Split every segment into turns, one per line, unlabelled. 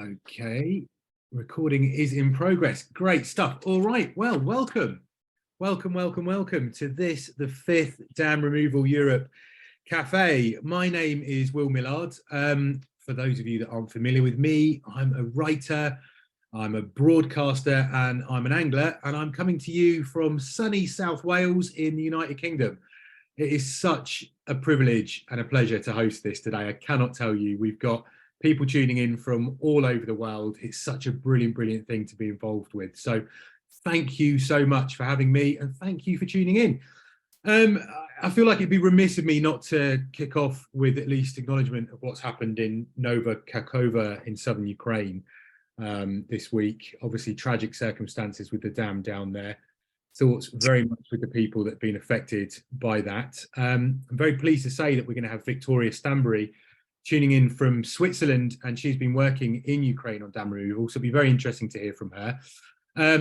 Okay, recording is in progress. Great stuff. All right, well, welcome to this, the 5th Dam Removal Europe Cafe. My name is Will Millard. For those of you that aren't familiar with me, I'm a writer, I'm a broadcaster, and I'm an angler, and I'm coming to you from sunny South Wales in the United Kingdom. It is such a privilege and a pleasure to host this today. I cannot tell you, we've got people tuning in from all over the world. It's such a brilliant thing to be involved with. So thank you so much for having me, and thank you for tuning in. I feel like it'd be remiss of me not to kick off with at least acknowledgement of what's happened in Nova Kakhovka in southern Ukraine this week. Obviously tragic circumstances with the dam down there. Thoughts very much with the people that have been affected by that. I'm very pleased to say that we're going to have Victoria Stanbury tuning in from Switzerland, and she's been working in Ukraine on dam removal, so it'll be very interesting to hear from her.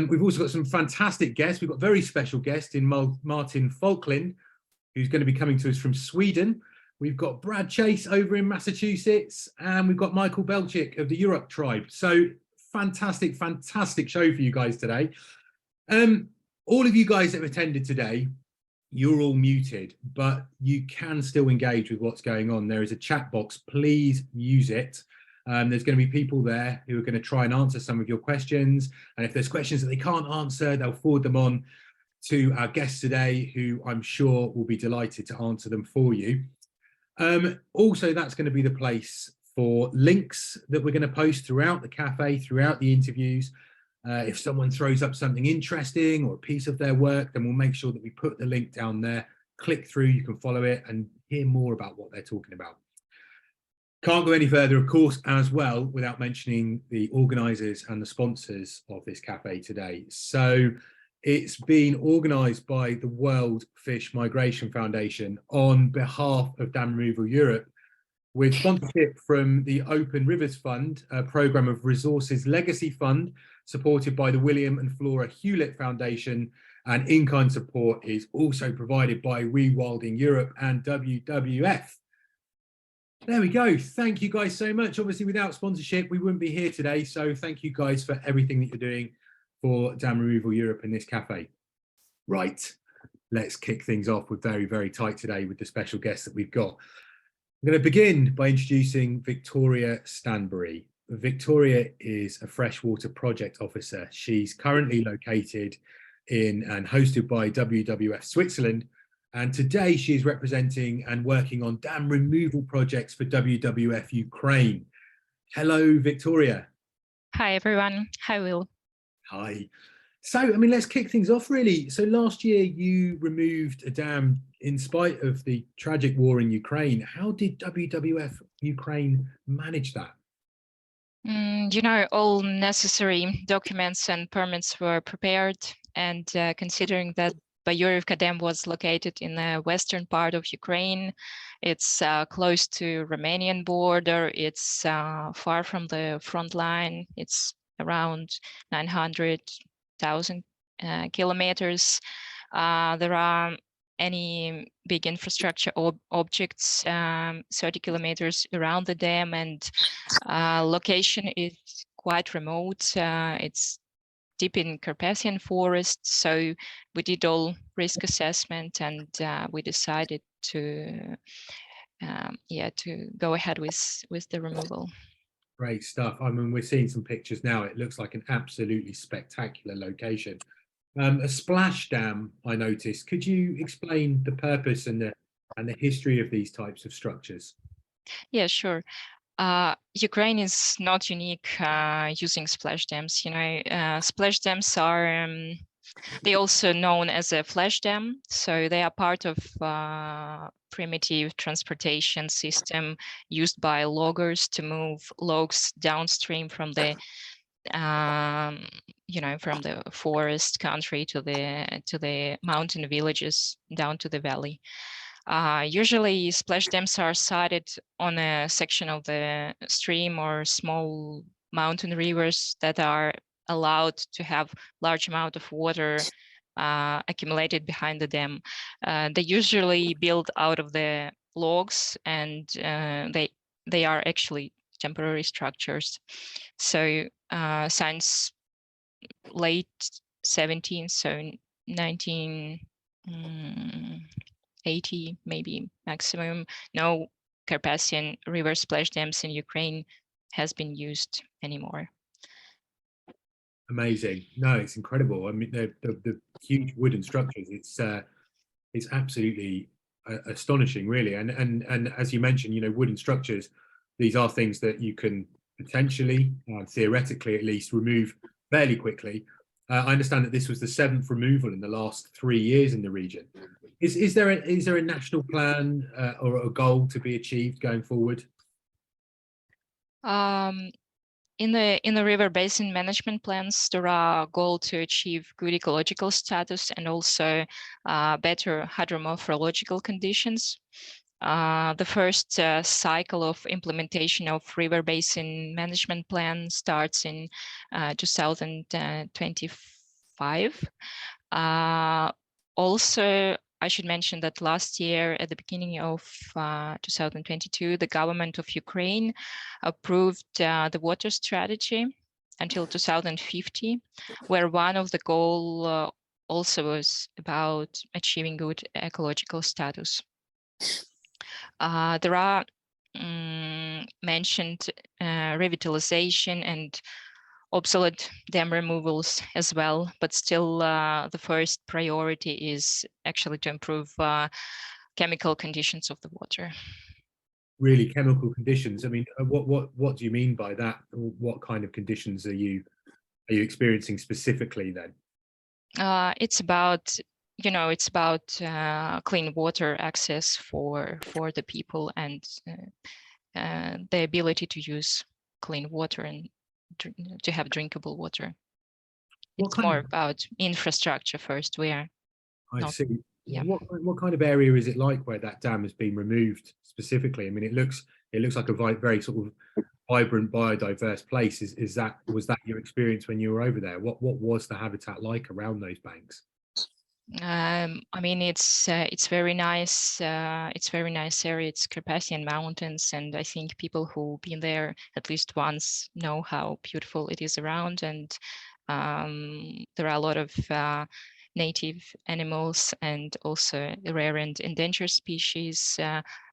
We've also got some fantastic guests. We've got a very special guest in Martin Falklind, who's going to be coming to us from Sweden. We've got Brad Chase over in Massachusetts, and we've got Michael Belchik of the Europe tribe. So fantastic show for you guys today. All of you guys that have attended today, you're all muted, but you can still engage with what's going on. There is a chat box. Please use it. There's going to be people there who are going to try and answer some of your questions. And if there's questions that they can't answer, they'll forward them on to our guests today, who I'm sure will be delighted to answer them for you. Also, that's going to be the place for links that we're going to post throughout the cafe, throughout the interviews. If someone throws up something interesting or a piece of their work, then we'll make sure that we put the link down there. Click through, you can follow it and hear more about what they're talking about. Can't go any further, of course, as well, without mentioning the organisers and the sponsors of this cafe today. So it's been organised by the World Fish Migration Foundation on behalf of Dam Removal Europe, with sponsorship from the Open Rivers Fund, a programme of resources legacy fund supported by the William and Flora Hewlett Foundation, and in-kind support is also provided by Rewilding Europe and WWF. There we go. Thank you guys so much. Obviously, without sponsorship, we wouldn't be here today. So thank you guys for everything that you're doing for Dam Removal Europe in this cafe. Right, let's kick things off. We're very tight today with the special guests that we've got. I'm going to begin by introducing Victoria Stanbury. Victoria is a freshwater project officer. She's currently located in and hosted by WWF Switzerland, and today she is representing and working on dam removal projects for WWF Ukraine. Hello, Victoria.
Hi, everyone. Hi, Will.
Hi. So, I mean, let's kick things off, really. So last year you removed a dam in spite of the tragic war in Ukraine. How did WWF Ukraine manage that?
All necessary documents and permits were prepared, and considering that Bayurivka Dam was located in the western part of Ukraine, it's close to Romanian border, it's far from the front line, it's around 900,000 kilometers. There are any big infrastructure objects 30 kilometers around the dam, and location is quite remote. It's deep in Carpathian forest, so we did all risk assessment, and we decided to go ahead with the removal.
Great stuff. I mean, we're seeing some pictures now. It looks like an absolutely spectacular location. A splash dam, I noticed. Could you explain the purpose and the history of these types of structures?
Yeah, sure. Ukraine is not unique using splash dams. Splash dams are they also known as a flash dam. So they are part of primitive transportation system used by loggers to move logs downstream from the from the forest country to the mountain villages down to the valley. Usually splash dams are sited on a section of the stream or small mountain rivers that are allowed to have large amount of water accumulated behind the dam. They usually build out of the logs, and they are actually temporary structures. So since late 17th, so 1980 maybe maximum, no Carpathian river splash dams in Ukraine has been used anymore.
Amazing. No, it's incredible. I mean, the huge wooden structures, it's absolutely astonishing, really. And as you mentioned, you know, wooden structures, these are things that you can potentially, theoretically at least, remove fairly quickly. I understand that this was the 7th removal in the last 3 years in the region. Is there a national plan or a goal to be achieved going forward?
In the river basin management plans, there are goals to achieve good ecological status and also better hydromorphological conditions. The first cycle of implementation of river basin management plan starts in 2025. Also, I should mention that last year, at the beginning of 2022, the government of Ukraine approved the water strategy until 2050, where one of the goals also was about achieving good ecological status. There are mentioned revitalization and obsolete dam removals as well, but still the first priority is actually to improve chemical conditions of the water.
Really, chemical conditions. I mean, what do you mean by that? What kind of conditions are you experiencing specifically then?
It's about, you know, it's about clean water access for the people and the ability to use clean water and to have drinkable water. It's more about infrastructure first.
I see.
Yeah.
What kind of area is it like where that dam has been removed specifically? I mean, it looks like a very sort of vibrant, biodiverse place. Was that your experience when you were over there? What was the habitat like around those banks?
I mean, it's very nice. It's very nice area. It's Carpathian Mountains, and I think people who've been there at least once know how beautiful it is around. And there are a lot of native animals and also rare and endangered species,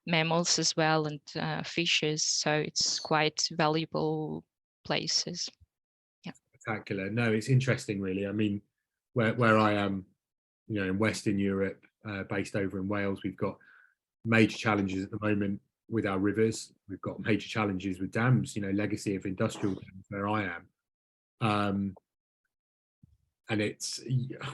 mammals as well, and fishes. So it's quite valuable places. Yeah.
Spectacular. No, it's interesting, really. I mean, where I am, you know, in Western Europe, based over in Wales, we've got major challenges at the moment with our rivers. We've got major challenges with dams, you know, legacy of industrial dams where I am. And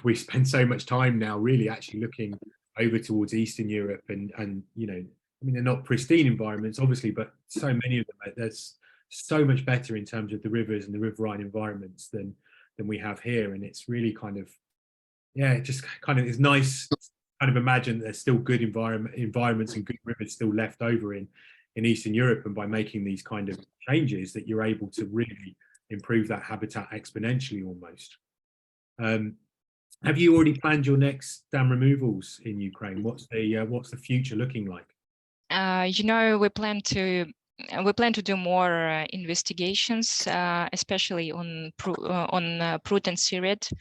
we spend so much time now really actually looking over towards Eastern Europe and you know, I mean, they're not pristine environments, obviously, but so many of them, there's so much better in terms of the rivers and the riverine environments than we have here. And it's really kind of, yeah, it just kind of is nice to kind of imagine there's still good environments and good rivers still left over in Eastern Europe. And by making these kind of changes that you're able to really improve that habitat exponentially almost. Have you already planned your next dam removals in Ukraine? What's the future looking like?
You know, we plan to do more investigations, especially on Prut and Siret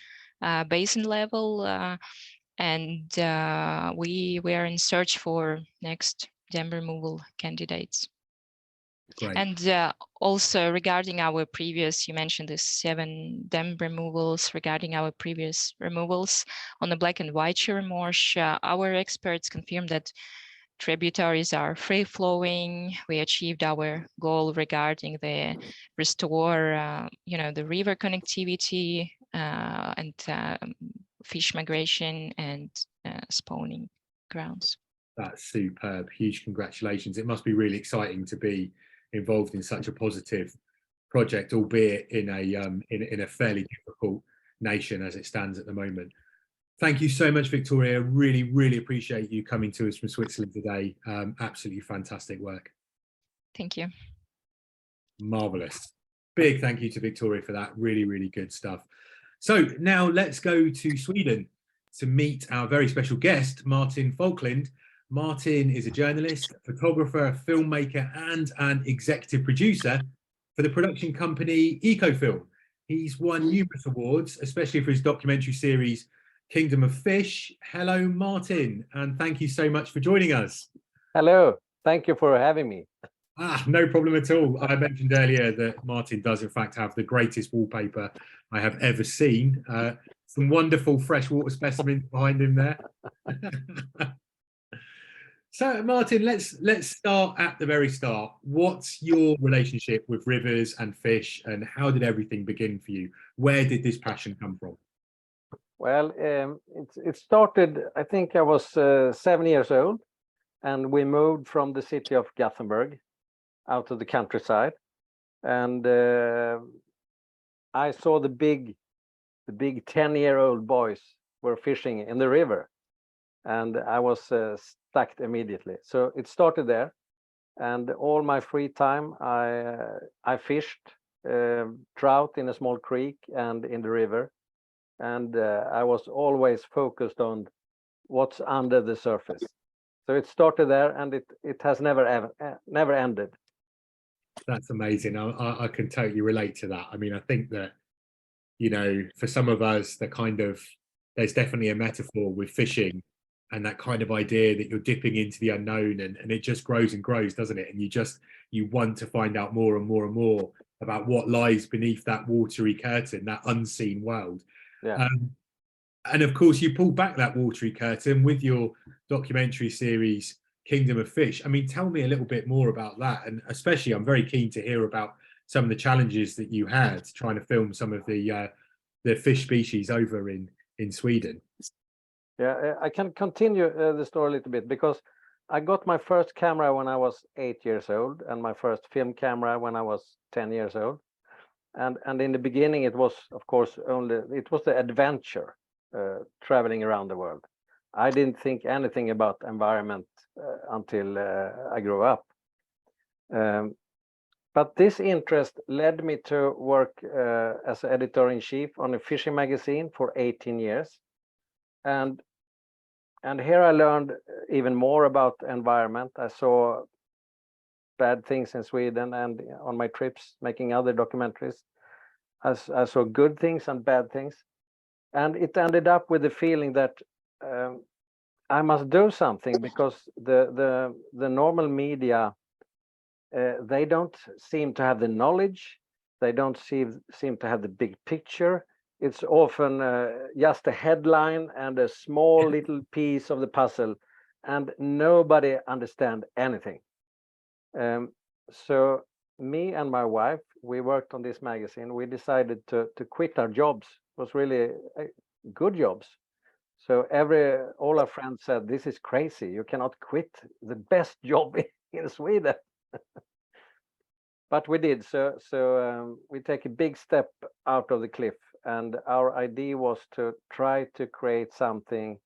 basin level, and we are in search for next dam removal candidates.
Great.
And also regarding our previous, you mentioned the 7 dam removals. Regarding our previous removals on the Black and White Shire Marsh, our experts confirmed that tributaries are free flowing. We achieved our goal regarding the restore, you know, the river connectivity and fish migration and spawning grounds.
That's superb. Huge congratulations. It must be really exciting to be involved in such a positive project, albeit in a fairly difficult nation as it stands at the moment. Thank you so much, Victoria. Really, really appreciate you coming to us from Switzerland today. Absolutely fantastic work.
Thank you.
Marvelous. Big thank you to Victoria for that. Really, really good stuff. So now let's go to Sweden to meet our very special guest, Martin Falklind. Martin is a journalist, photographer, filmmaker, and an executive producer for the production company Ecofilm. He's won numerous awards, especially for his documentary series, Kingdom of Fish. Hello, Martin, and thank you so much for joining us.
Hello, thank you for having me.
No problem at all. I mentioned earlier that Martin does in fact have the greatest wallpaper I have ever seen. Some wonderful freshwater specimens behind him there. So Martin, let's start at the very start. What's your relationship with rivers and fish, and how did everything begin for you? Where did this passion come from?
Well, it started, I think I was 7 years old, and we moved from the city of Gothenburg out to the countryside, and I saw the big 10-year-old boys were fishing in the river, and I was stuck immediately. So it started there, and all my free time I fished trout in a small creek and in the river, and I was always focused on what's under the surface. So it started there, and it has never ended.
That's amazing. I can totally relate to that. I mean, I think that, you know, for some of us, there's definitely a metaphor with fishing and that kind of idea that you're dipping into the unknown, and it just grows and grows, doesn't it? And you want to find out more and more and more about what lies beneath that watery curtain, that unseen world.
Yeah.
And of course, you pull back that watery curtain with your documentary series, Kingdom of Fish. I mean, tell me a little bit more about that. And especially, I'm very keen to hear about some of the challenges that you had trying to film some of the fish species over in Sweden.
Yeah, I can continue the story a little bit, because I got my first camera when I was 8 years old, and my first film camera when I was 10 years old. And in the beginning, it was, of course, it was the adventure, traveling around the world. I didn't think anything about environment until I grew up. But this interest led me to work as editor-in-chief on a fishing magazine for 18 years. And here I learned even more about environment. I saw bad things in Sweden, and on my trips making other documentaries, I saw good things and bad things. And it ended up with the feeling that I must do something, because the normal media, they don't seem to have the knowledge. They don't seem to have the big picture. It's often just a headline and a small little piece of the puzzle, and nobody understands anything. So me and my wife, we worked on this magazine. We decided to quit our jobs. It was really good jobs. So all our friends said, "This is crazy. You cannot quit the best job in Sweden." But we did. So we take a big step out of the cliff, and our idea was to try to create something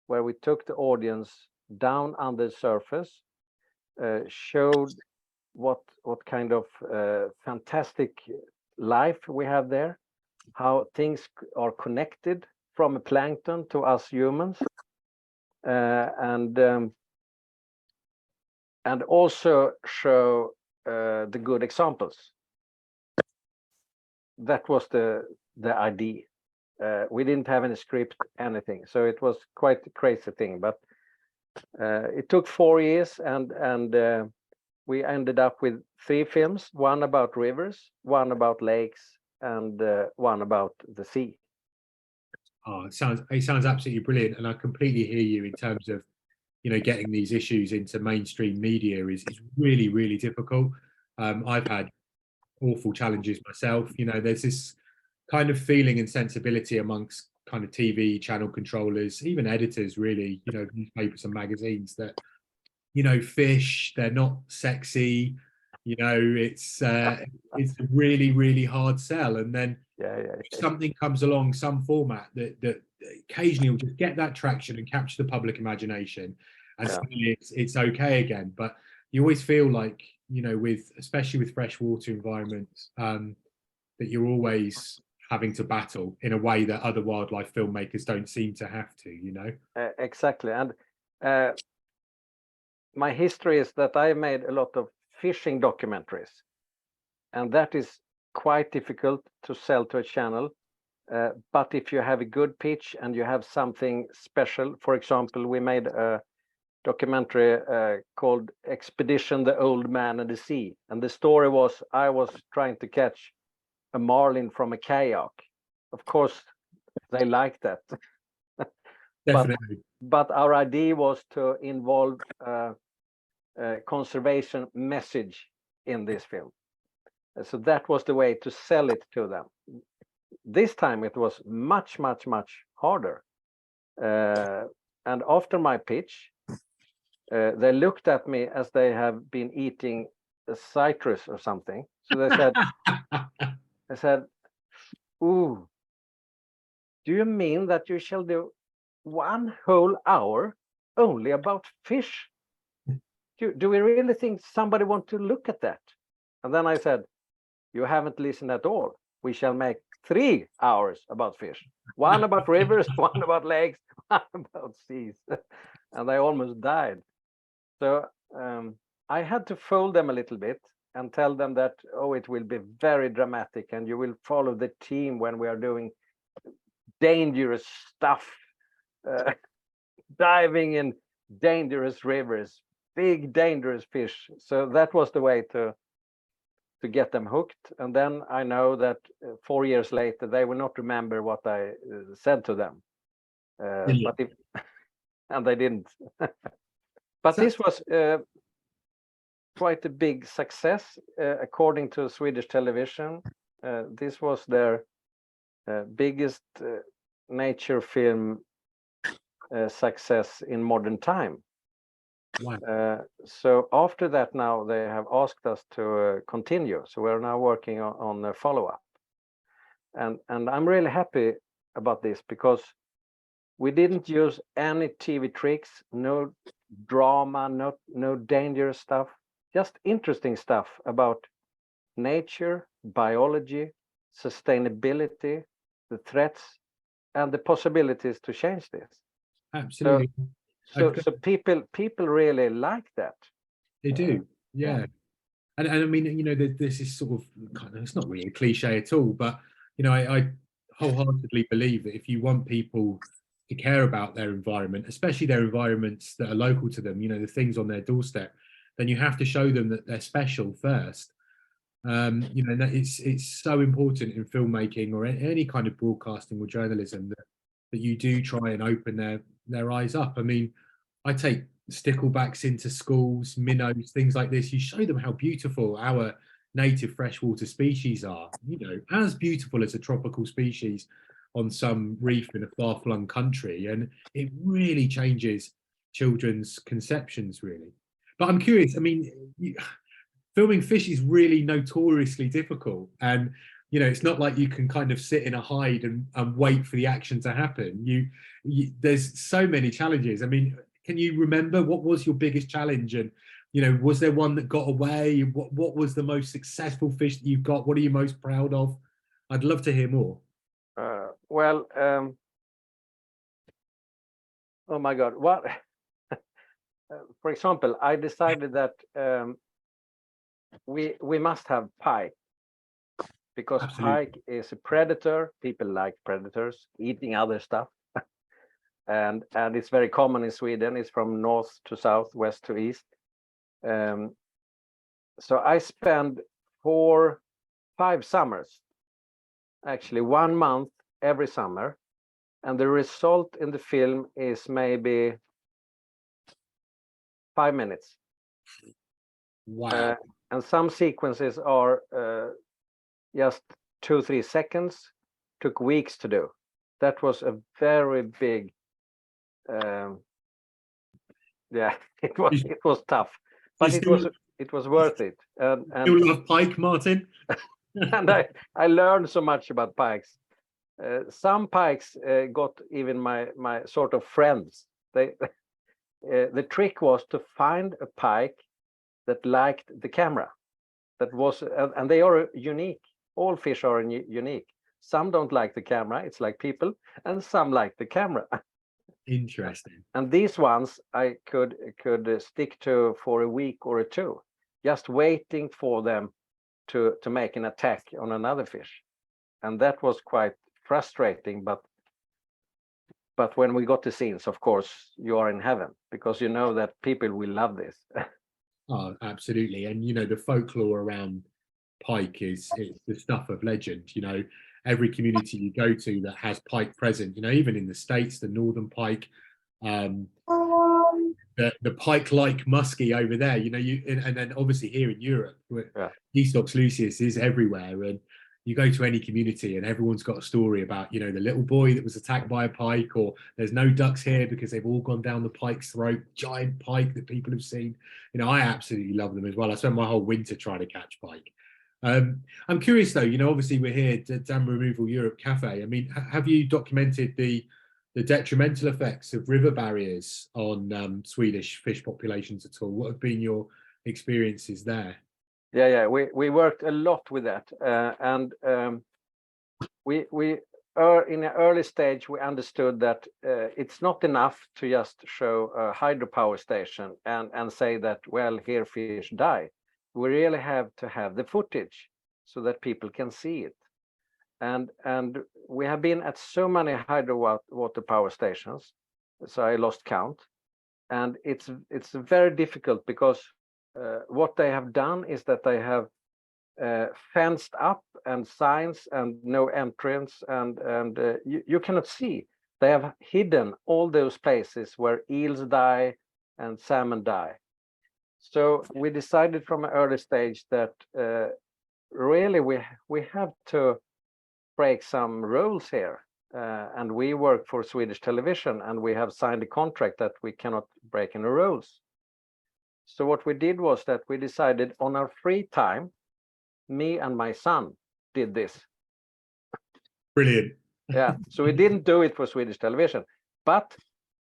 where we took the audience down under the surface, showed what kind of fantastic life we have there, how things are connected from a plankton to us humans, and also show the good examples. That was the idea. We didn't have any script, anything, so it was quite a crazy thing. But it took 4 years, and we ended up with 3 films: one about rivers, one about lakes, and one about the sea.
Oh, it sounds absolutely brilliant, and I completely hear you in terms of, you know, getting these issues into mainstream media is really, really difficult. I've had awful challenges myself. You know, there's this kind of feeling and sensibility amongst kind of TV channel controllers, even editors, really, you know, newspapers and magazines, that, you know, fish, they're not sexy. You know, it's a really, really hard sell. And then something comes along, some format that occasionally will just get that traction and capture the public imagination, and suddenly it's okay again. But you always feel like, you know, especially with freshwater environments, that you're always having to battle in a way that other wildlife filmmakers don't seem to have to, you know.
Exactly. And my history is that I made a lot of fishing documentaries, and that is quite difficult to sell to a channel. But if you have a good pitch and you have something special, for example, we made a documentary called Expedition the Old Man and the Sea. And the story was I was trying to catch a marlin from a kayak. Of course, they liked that.
Definitely.
But our idea was to involve a conservation message in this film. So that was the way to sell it to them. This time it was much, much, much harder. And after my pitch, they looked at me as they have been eating a citrus or something. So they said, "Ooh, do you mean that you shall do 1 whole hour only about fish? Do we really think somebody want to look at that?" And then I said, "You haven't listened at all. We shall make 3 hours about fish. 1 about rivers, 1 about lakes, 1 about seas." And they almost died. So I had to fool them a little bit and tell them that, oh, it will be very dramatic and you will follow the team when we are doing dangerous stuff, diving in dangerous rivers, big dangerous fish. So that was the way to get them hooked. And then I know that 4 years later, they will not remember what I said to them. But if, and they didn't. But this was quite a big success, according to Swedish television. This was their biggest nature film success in modern time.
Wow.
So after that, now they have asked us to continue. So we're now working on a follow-up, and I'm really happy about this because we didn't use any TV tricks, no drama, no dangerous stuff, just interesting stuff about nature, biology, sustainability, the threats, and the possibilities to change this.
Absolutely.
So people really like that.
They do, yeah. And I mean, you know, this is sort of kind of, it's not really a cliche at all, but you know, I wholeheartedly believe that if you want people to care about their environment, especially their environments that are local to them, you know, the things on their doorstep, then you have to show them that they're special first. You know, it's so important in filmmaking or any kind of broadcasting or journalism that you do try and open their eyes up. I mean, I take sticklebacks into schools, minnows, things like this. You show them how beautiful our native freshwater species are, you know, as beautiful as a tropical species on some reef in a far-flung country. And it really changes children's conceptions, really. But I'm curious, I mean, filming fish is really notoriously difficult. And, you know, it's not like you can kind of sit in a hide and wait for the action to happen. There's so many challenges. I mean, can you remember what was your biggest challenge? And, you know, was there one that got away? What was the most successful fish that you've got? What are you most proud of? I'd love to hear more.
Well, oh my God, what? For example, I decided that we must have pike because
Absolutely.
pike is a predator. People like predators eating other stuff. And it's very common in Sweden. It's from north to south, west to east. So I spent 4-5 summers, actually 1 month every summer, and the result in the film is maybe 5 minutes.
Wow.
And some sequences are just 2-3 seconds. Took weeks to do. That was a very big. Yeah, it was tough, but it was worth it. And
you love pike, Martin?
And I learned so much about pikes. Some pikes got even my sort of friends. The trick was to find a pike that liked the camera. That was, and they are unique. All fish are unique. Some don't like the camera. It's like people, and some like the camera.
Interesting.
And these ones I could stick to for a week or two, just waiting for them to make an attack on another fish. And that was quite frustrating, but when we got the scenes, of course, you are in heaven, because you know that people will love this.
Oh, absolutely. And, you know, the folklore around pike is the stuff of legend. You know, every community you go to that has pike present, you know, even in the States, the northern pike, the pike-like muskie over there, you know, and then obviously here in Europe,
Yeah.
Eastox lucius is everywhere. And you go to any community and everyone's got a story about, you know, the little boy that was attacked by a pike, or there's no ducks here because they've all gone down the pike's throat, giant pike that people have seen. You know, I absolutely love them as well. I spent my whole winter trying to catch pike. I'm curious though, you know, obviously we're here at Dam Removal Europe Cafe. I mean, have you documented the detrimental effects of river barriers on Swedish fish populations at all? What have been your experiences there?
Yeah, we worked a lot with that, and we in an early stage we understood that it's not enough to just show a hydropower station and say that, well, here fish die. We really have to have the footage so that people can see it, and we have been at so many hydro water power stations, so I lost count, and it's very difficult because what they have done is that they have fenced up and signs and no entrance, and you cannot see. They have hidden all those places where eels die and salmon die. So we decided from an early stage that really we have to break some rules here, and we work for Swedish television, and we have signed a contract that we cannot break any rules. So what we did was that we decided on our free time, me and my son did this.
Brilliant.
Yeah, so we didn't do it for Swedish television, but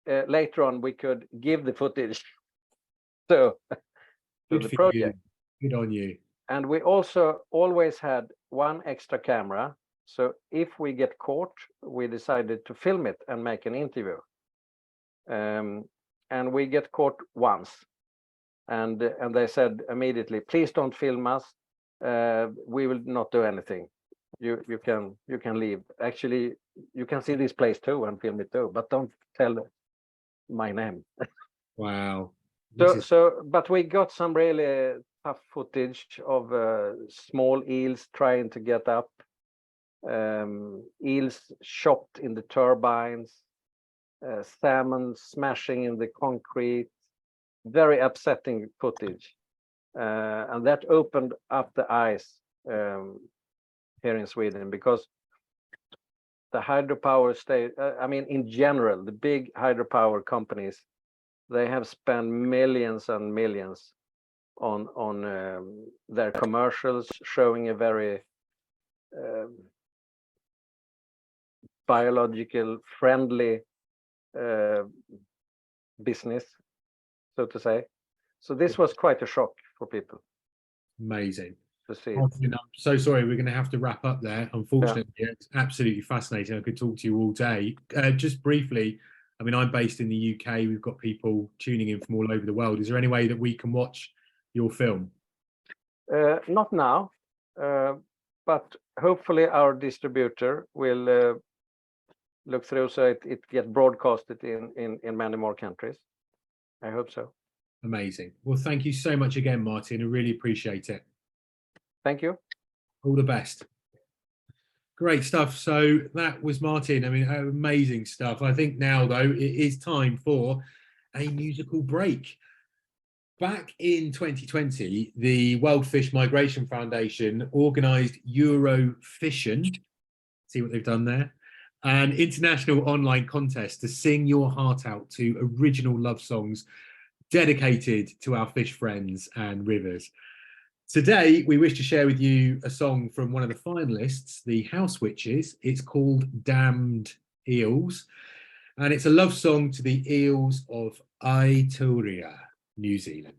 later on we could give the footage to the project.
Good on you.
And we also always had one extra camera. So if we get caught, we decided to film it and make an interview. And we get caught once. And they said immediately, please don't film us. We will not do anything. You can leave. Actually, you can see this place too and film it too, but don't tell my name.
Wow.
But we got some really tough footage of small eels trying to get up, eels chopped in the turbines, salmon smashing in the concrete. Very upsetting footage, and that opened up the eyes here in Sweden, because the hydropower I mean, in general, the big hydropower companies, they have spent millions and millions on their commercials showing a very biological friendly business, so to say. So this was quite a shock for people.
Amazing.
To see.
I'm so sorry, we're going to have to wrap up there. Unfortunately, yeah. It's absolutely fascinating. I could talk to you all day. Just briefly, I mean, I'm based in the UK. We've got people tuning in from all over the world. Is there any way that we can watch your film?
Not now, but hopefully our distributor will look through so it gets broadcasted in many more countries. I hope so.
Amazing. Well, thank you so much again, Martin. I really appreciate it.
Thank you.
All the best. Great stuff. So that was Martin. I mean, amazing stuff. I think now, though, it is time for a musical break. Back in 2020, the World Fish Migration Foundation organised Eurofishing. See what they've done there? An international online contest to sing your heart out to original love songs dedicated to our fish friends and rivers. Today, we wish to share with you a song from one of the finalists, the House Witches. It's called Damned Eels, and it's a love song to the eels of Aituria, New Zealand.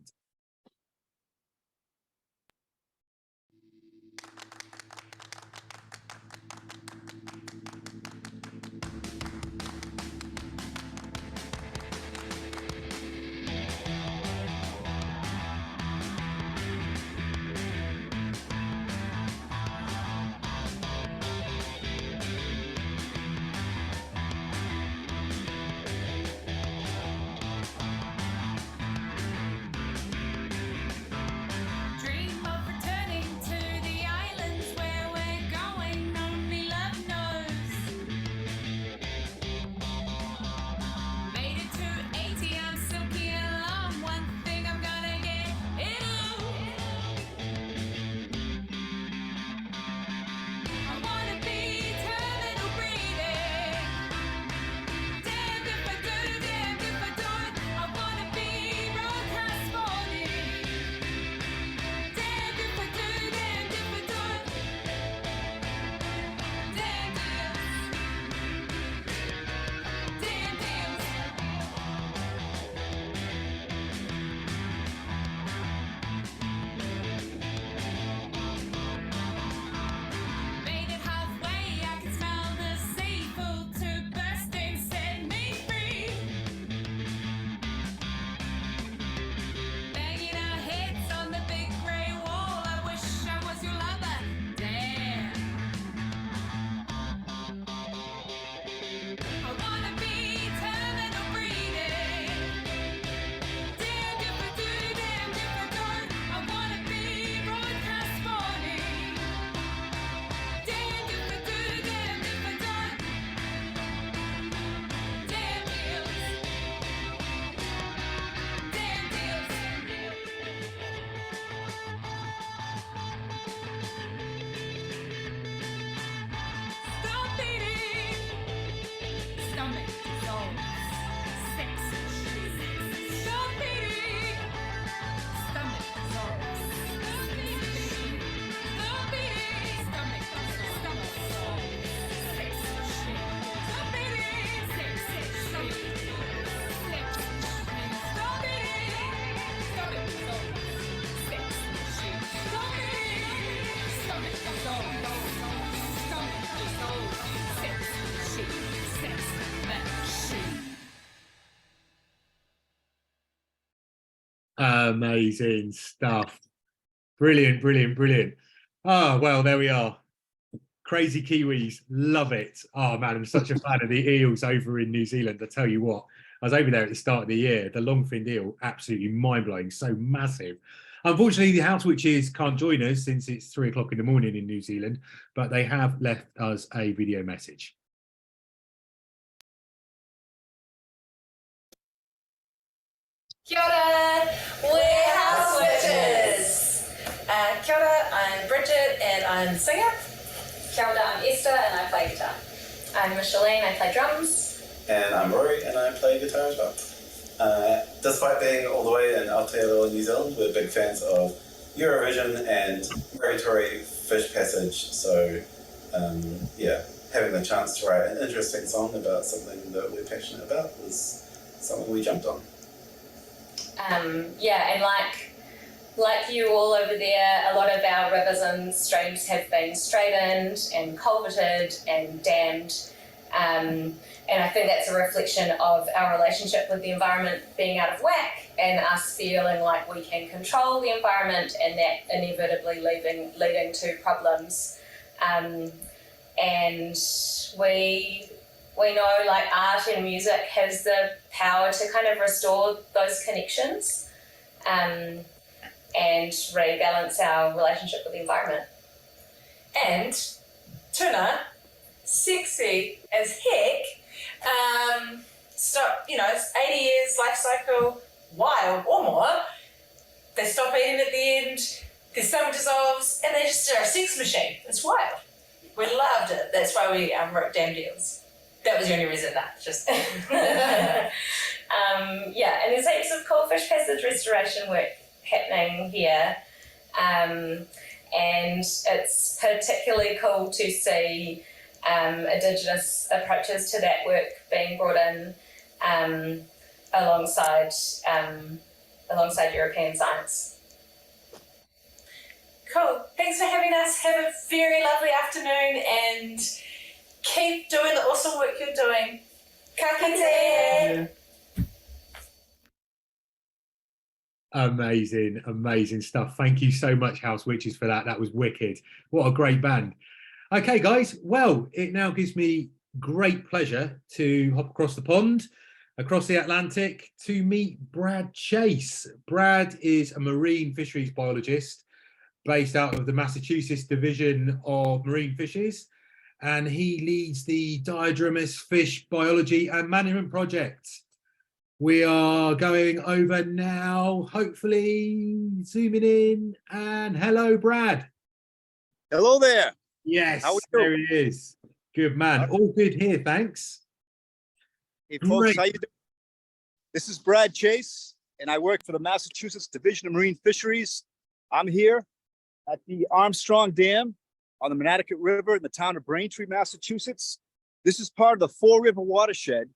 Amazing stuff. Brilliant, brilliant, brilliant. Oh, well, there we are. Crazy Kiwis, love it. Oh man, I'm such a fan of the eels over in New Zealand. I tell you what, I was over there at the start of the year. The long-finned eel, absolutely mind-blowing, so massive. Unfortunately, the house witches can't join us since it's 3 o'clock in the morning in New Zealand, but they have left us a video message.
Kia ora, we're house witches. Kia ora, I'm Bridget and I'm a singer. Kia ora, I'm Esther and I play guitar. I'm Micheline, I play drums.
And I'm Rory and I play guitar as well. Despite being all the way in Aotearoa, New Zealand, we're big fans of Eurovision and migratory fish passage. So yeah, having the chance to write an interesting song about something that we're passionate about was something we jumped on.
Yeah, and like you all over there, a lot of our rivers and streams have been straightened and culverted and dammed. And I think that's a reflection of our relationship with the environment being out of whack and us feeling like we can control the environment and that inevitably leading to problems. And we know like art and music has the power to kind of restore those connections and rebalance our relationship with the environment.
And tuna, sexy as heck, stop, it's 80 years life cycle, wild or more. They stop eating at the end, their stomach dissolves, and they just are a sex machine. It's wild. We loved it. That's why we wrote Damn Deals. That was the only reason just.
Yeah, and there's heaps of cool fish passage restoration work happening here. And it's particularly cool to see Indigenous approaches to that work being brought in alongside European science.
Cool. Thanks for having us. Have a very lovely afternoon and keep doing the awesome work you're doing. Ka kite.
Amazing, amazing stuff. Thank you so much, House Witches, for that. That was wicked. What a great band. Okay, guys. Well, it now gives me great pleasure to hop across the pond, across the Atlantic, to meet Brad Chase. Brad is a marine fisheries biologist based out of the Massachusetts Division of Marine Fishes, and he leads the Diadromous Fish Biology and Management Project. We are going over now, hopefully zooming in, and hello, Brad.
Hello there.
Yes, there he is. Good man. All good here, thanks.
Hey folks, how you doing? This is Brad Chase, and I work for the Massachusetts Division of Marine Fisheries. I'm here at the Armstrong Dam on the Manaticate River in the town of Braintree, Massachusetts. This is part of the Four River watershed,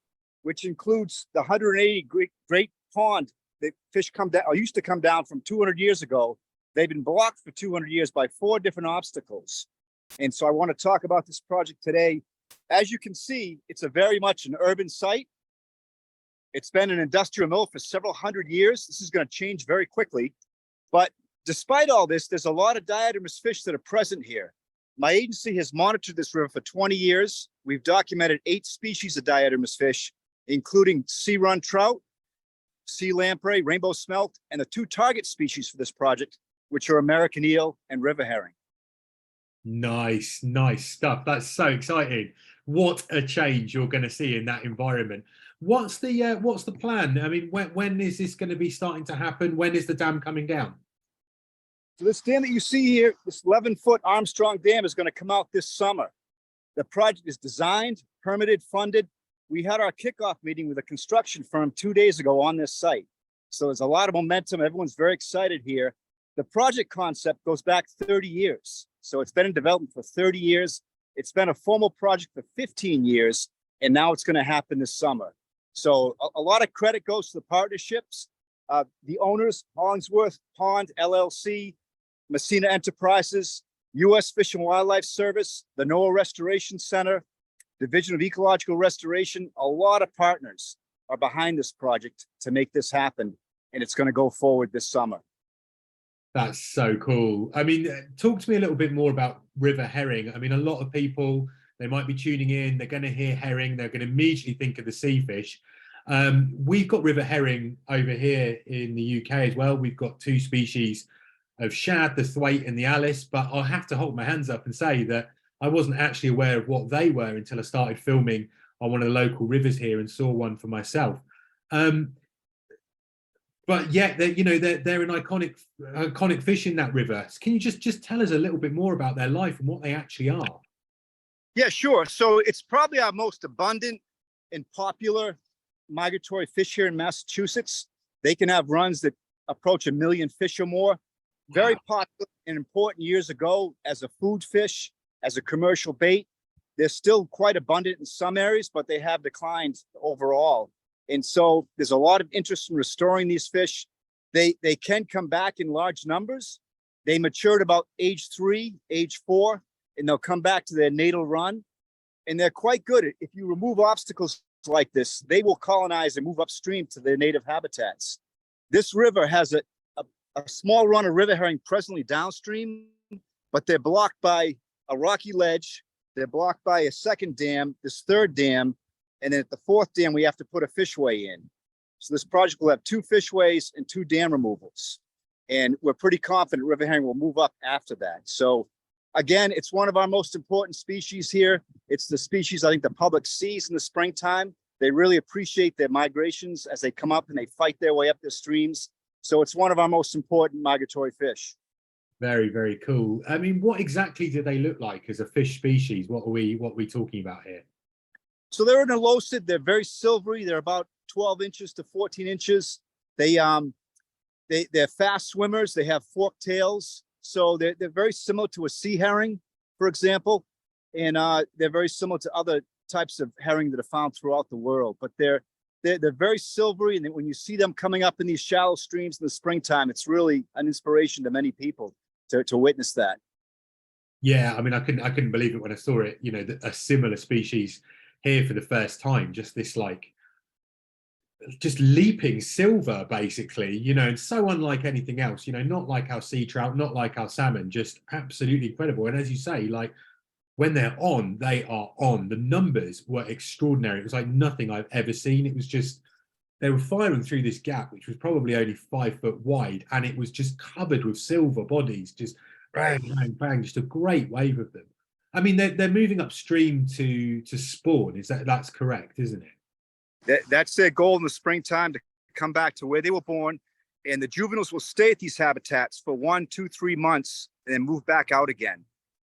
which includes the 180 great pond that fish come down, or used to come down from 200 years ago. They've been blocked for 200 years by 4 different obstacles. And so I want to talk about this project today. As you can see, it's a very much an urban site. It's been an industrial mill for several hundred years. This is going to change very quickly. But despite all this, there's a lot of diadromous fish that are present here. My agency has monitored this river for 20 years. We've documented 8 species of diadromous fish, including sea run trout, sea lamprey, rainbow smelt, and the 2 target species for this project, which are American eel and river herring.
Nice, nice stuff. That's so exciting. What a change you're going to see in that environment. What's the plan? I mean, when is this going to be starting to happen? When is the dam coming down?
So this dam that you see here, this 11-foot Armstrong Dam, is going to come out this summer. The project is designed, permitted, funded. We had our kickoff meeting with a construction firm 2 days ago on this site. So there's a lot of momentum. Everyone's very excited here. The project concept goes back 30 years. So it's been in development for 30 years. It's been a formal project for 15 years, and now it's going to happen this summer. So a lot of credit goes to the partnerships. The owners, Hollingsworth Pond LLC, Messina Enterprises, U.S. Fish and Wildlife Service, the NOAA Restoration Center, Division of Ecological Restoration. A lot of partners are behind this project to make this happen. and it's going to go forward this summer.
That's so cool. I mean, talk to me a little bit more about river herring. I mean, a lot of people, they might be tuning in, they're going to hear herring, they're going to immediately think of the sea fish. We've got river herring over here in the UK as well. We've got two species of shad, the thwaite and the Alice, but I'll have to hold my hands up and say that I wasn't actually aware of what they were until I started filming on one of the local rivers here and saw one for myself. But yet, they're an iconic fish in that river. Can you just tell us a little bit more about their life and what they actually are?
Yeah, sure. So it's probably our most abundant and popular migratory fish here in Massachusetts. They can have runs that approach 1 million fish or more. Very popular and important years ago as a food fish, as a commercial bait. They're still quite abundant in some areas, but they have declined overall. And so there's a lot of interest in restoring these fish. They can come back in large numbers. They matured about age 3, age 4, and they'll come back to their natal run. And they're quite good at, if you remove obstacles like this, they will colonize and move upstream to their native habitats. This river has a small run of river herring presently downstream, but they're blocked by a rocky ledge. They're blocked by a second dam, this third dam, and then at the fourth dam, we have to put a fishway in. So this project will have 2 fishways and 2 dam removals. And we're pretty confident river herring will move up after that. So again, it's one of our most important species here. It's the species I think the public sees in the springtime. They really appreciate their migrations as they come up and they fight their way up their streams. So it's one of our most important migratory fish.
Very, very cool. I mean, what exactly do they look like as a fish species? What are we talking about here?
So they're an elucid. They're very silvery. They're about 12 inches to 14 inches. They're fast swimmers. They have forked tails. So they're very similar to a sea herring, for example. And they're very similar to other types of herring that are found throughout the world. But they're very silvery. And when you see them coming up in these shallow streams in the springtime, it's really an inspiration to many people to witness that.
Yeah, I mean, I couldn't believe it when I saw it, a similar species here for the first time, just this just leaping silver basically, and so unlike anything else, not like our sea trout, not like our salmon, just absolutely incredible. And as you say, like when they're on, they are on. The numbers were extraordinary. It was like nothing I've ever seen. It was just, they were firing through this gap, which was probably only 5 foot wide, and it was just covered with silver bodies, just bang, bang, bang, just a great wave of them. I mean, they're moving upstream to spawn. That's correct, isn't it?
That's their goal in the springtime, to come back to where they were born, and the juveniles will stay at these habitats for 1, 2, 3 months and then move back out again.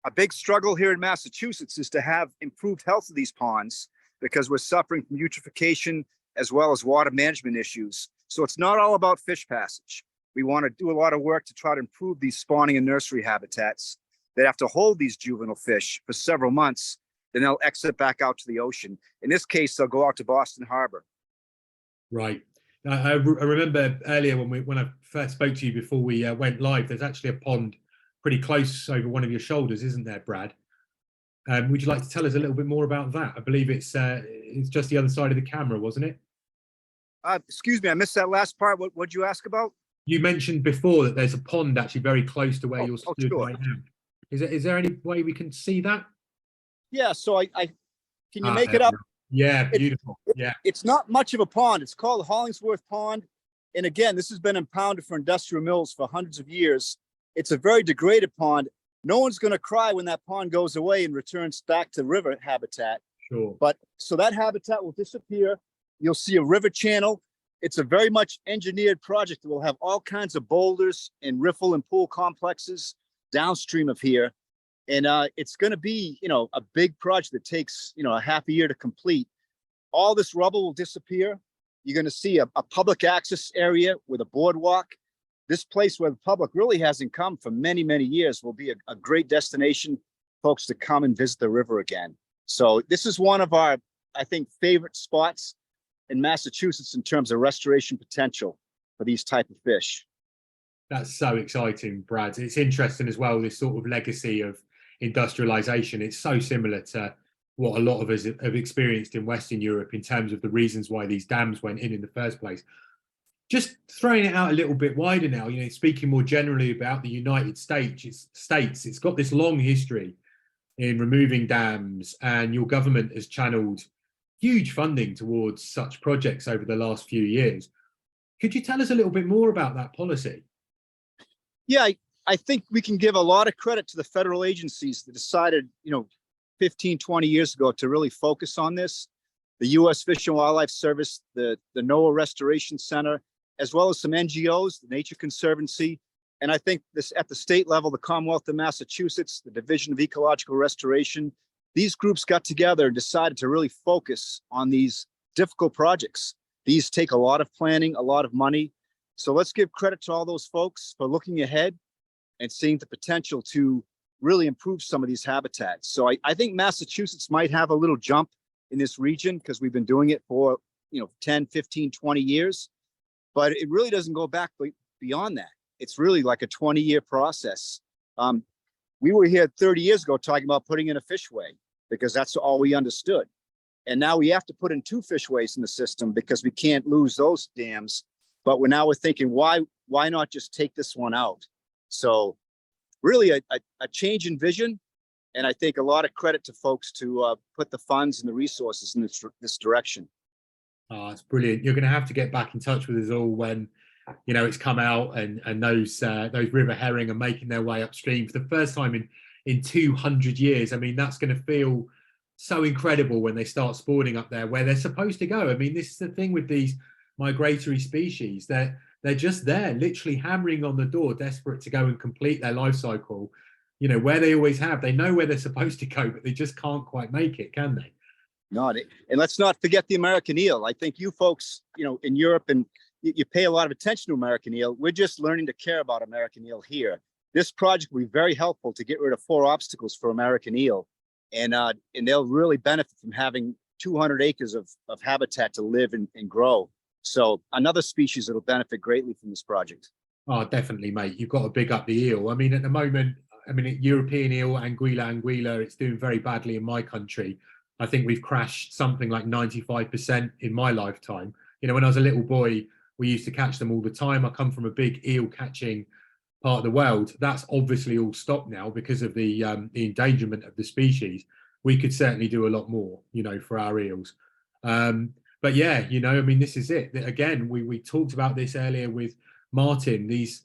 A big struggle here in Massachusetts is to have improved health of these ponds because we're suffering from eutrophication as well as water management issues. So it's not all about fish passage. We want to do a lot of work to try to improve these spawning and nursery habitats that have to hold these juvenile fish for several months. Then they'll exit back out to the ocean. In this case, they'll go out to Boston Harbor.
Right. I remember earlier when I first spoke to you before we went live, there's actually a pond pretty close over one of your shoulders, isn't there, Brad? Would you like to tell us a little bit more about that? I believe it's just the other side of the camera, wasn't it?
Excuse me, I missed that last part. What'd you ask about?
You mentioned before that there's a pond actually very close to where you're stood
sure.
right now. Is there any way we can see that?
Yeah, so I can you make it up?
Yeah, beautiful.
It's not much of a pond. It's called Hollingsworth Pond. And again, this has been impounded for industrial mills for hundreds of years. It's a very degraded pond. No one's going to cry when that pond goes away and returns back to river habitat.
Sure.
But so that habitat will disappear. You'll see a river channel. It's a very much engineered project that will have all kinds of boulders and riffle and pool complexes downstream of here. And it's going to be, a big project that takes, a half a year to complete. All this rubble will disappear. You're going to see a public access area with a boardwalk. This place where the public really hasn't come for many, many years will be a great destination, folks, to come and visit the river again. So this is one of our, I think, favorite spots in Massachusetts in terms of restoration potential for these type of fish.
That's so exciting, Brad. It's interesting as well, this sort of legacy of industrialization. It's so similar to what a lot of us have experienced in Western Europe in terms of the reasons why these dams went in the first place. just throwing it out a little bit wider now, you know, speaking more generally about the United States, it's got this long history in removing dams, and your government has channeled huge funding towards such projects over the last few years. Could you tell us a little bit more about that policy?
Yeah, I think we can give a lot of credit to the federal agencies that decided, 15, 20 years ago to really focus on this. The U.S. Fish and Wildlife Service, the NOAA Restoration Center, as well as some NGOs, the Nature Conservancy. And I think this at the state level, the Commonwealth of Massachusetts, the Division of Ecological Restoration, these groups got together and decided to really focus on these difficult projects. These take a lot of planning, a lot of money. So let's give credit to all those folks for looking ahead and seeing the potential to really improve some of these habitats. So I think Massachusetts might have a little jump in this region because we've been doing it for 10, 15, 20 years, but it really doesn't go back beyond that. It's really like a 20-year process. We were here 30 years ago talking about putting in a fishway because that's all we understood. And now we have to put in 2 fishways in the system because we can't lose those dams. But we're thinking, why not just take this one out? So really a change in vision. And I think a lot of credit to folks to put the funds and the resources in this direction.
Oh, it's brilliant. You're going to have to get back in touch with us all when, it's come out and those river herring are making their way upstream for the first time in 200 years. I mean, that's going to feel so incredible when they start spawning up there where they're supposed to go. I mean, this is the thing with these migratory species. They're just there, literally hammering on the door, desperate to go and complete their life cycle, where they always have. They know where they're supposed to go, but they just can't quite make it, can they?
Not, and let's not forget the American eel. I think you folks, in Europe, and you pay a lot of attention to American eel. We're just learning to care about American eel here. This project will be very helpful to get rid of 4 obstacles for American eel. And they'll really benefit from having 200 acres of habitat to live and grow. So another species that'll benefit greatly from this project.
Oh, definitely, mate. You've got to big up the eel. I mean, at the moment, European eel, anguilla, it's doing very badly in my country. I think we've crashed something like 95% in my lifetime. When I was a little boy, we used to catch them all the time. I come from a big eel catching part of the world. That's obviously all stopped now because of the endangerment of the species. We could certainly do a lot more, for our eels. But yeah, this is it. Again, we talked about this earlier with Martin. These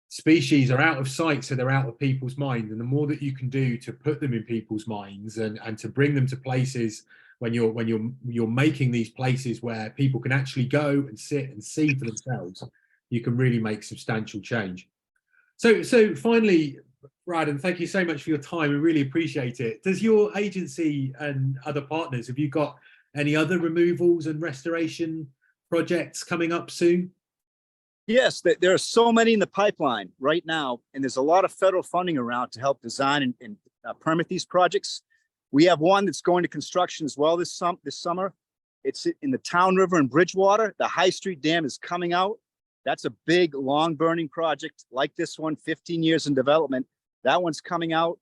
species are out of sight, so they're out of people's minds. And the more that you can do to put them in people's minds and to bring them to places when you're making these places where people can actually go and sit and see for themselves, you can really make substantial change. So finally, Brad, and thank you so much for your time. We really appreciate it. Does your agency and other partners, have you got any other removals and restoration projects coming up soon?
Yes, there are so many in the pipeline right now, and there's a lot of federal funding around to help design and permit these projects. We have one that's going to construction as well this summer. It's in the Town River in Bridgewater. The High Street Dam is coming out. That's a big, long-burning project like this one, 15 years in development. That one's coming out.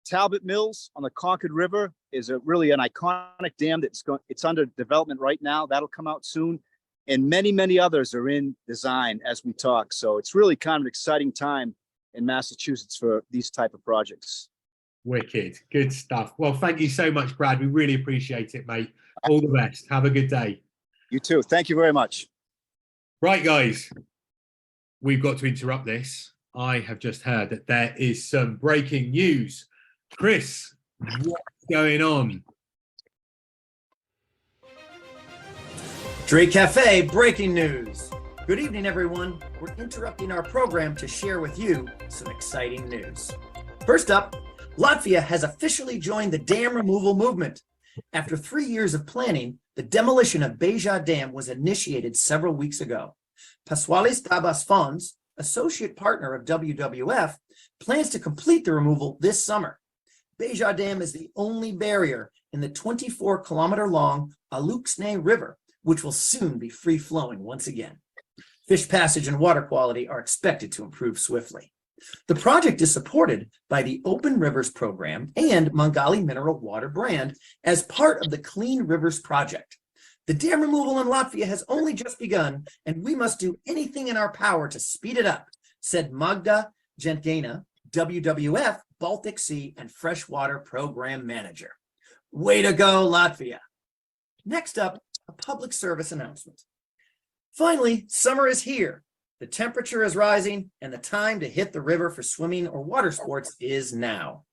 Talbot Mills on the Concord River is really an iconic dam it's under development right now. That'll come out soon. And many, many others are in design as we talk. So it's really kind of an exciting time in Massachusetts for these type of projects.
Wicked. Good stuff. Well, thank you so much, Brad. We really appreciate it, mate. All the best. Have a good day.
You too. Thank you very much.
Right, guys. We've got to interrupt this. I have just heard that there is some breaking news. Chris, what's going on?
DRE Cafe breaking news. Good evening, everyone. We're interrupting our program to share with you some exciting news. First up, Latvia has officially joined the dam removal movement. After 3 years of planning, the demolition of Beja Dam was initiated several weeks ago. Pasqualis Tabas Fons, associate partner of WWF, plans to complete the removal this summer. Beja Dam is the only barrier in the 24-kilometer-long Aluxne River, which will soon be free-flowing once again. Fish passage and water quality are expected to improve swiftly. The project is supported by the Open Rivers Program and Mangali Mineral Water Brand as part of the Clean Rivers Project. The dam removal in Latvia has only just begun, and we must do anything in our power to speed it up, said Magda Gentgena, WWF Baltic Sea and Freshwater Program Manager. Way to go, Latvia. Next up, a public service announcement. Finally, summer is here. The temperature is rising, and the time to hit the river for swimming or water sports is now.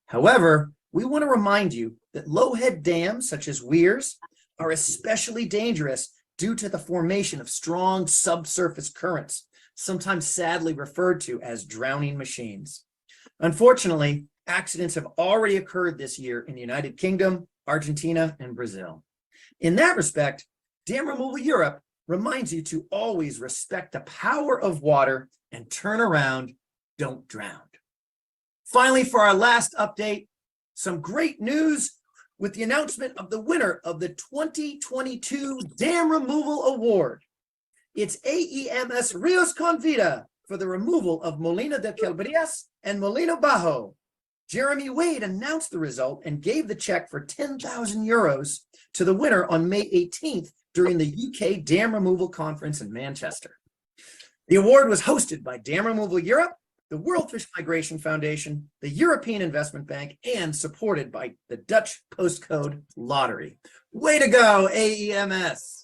However, we want to remind you that low-head dams such as weirs are especially dangerous due to the formation of strong subsurface currents, sometimes sadly referred to as drowning machines. Unfortunately, accidents have already occurred this year in the United Kingdom, Argentina, and Brazil. In that respect, Dam Removal Europe reminds you to always respect the power of water and turn around, don't drown. Finally, for our last update, some great news with the announcement of the winner of the 2022 Dam Removal Award. It's AEMS Rios Convida for the removal of Molina de Calabrías and Molino Bajo. Jeremy Wade announced the result and gave the check for 10,000 euros to the winner on May 18th during the UK Dam Removal Conference in Manchester. The award was hosted by Dam Removal Europe, the World Fish Migration Foundation, the European Investment Bank, and supported by the Dutch Postcode Lottery. Way to go, AEMS.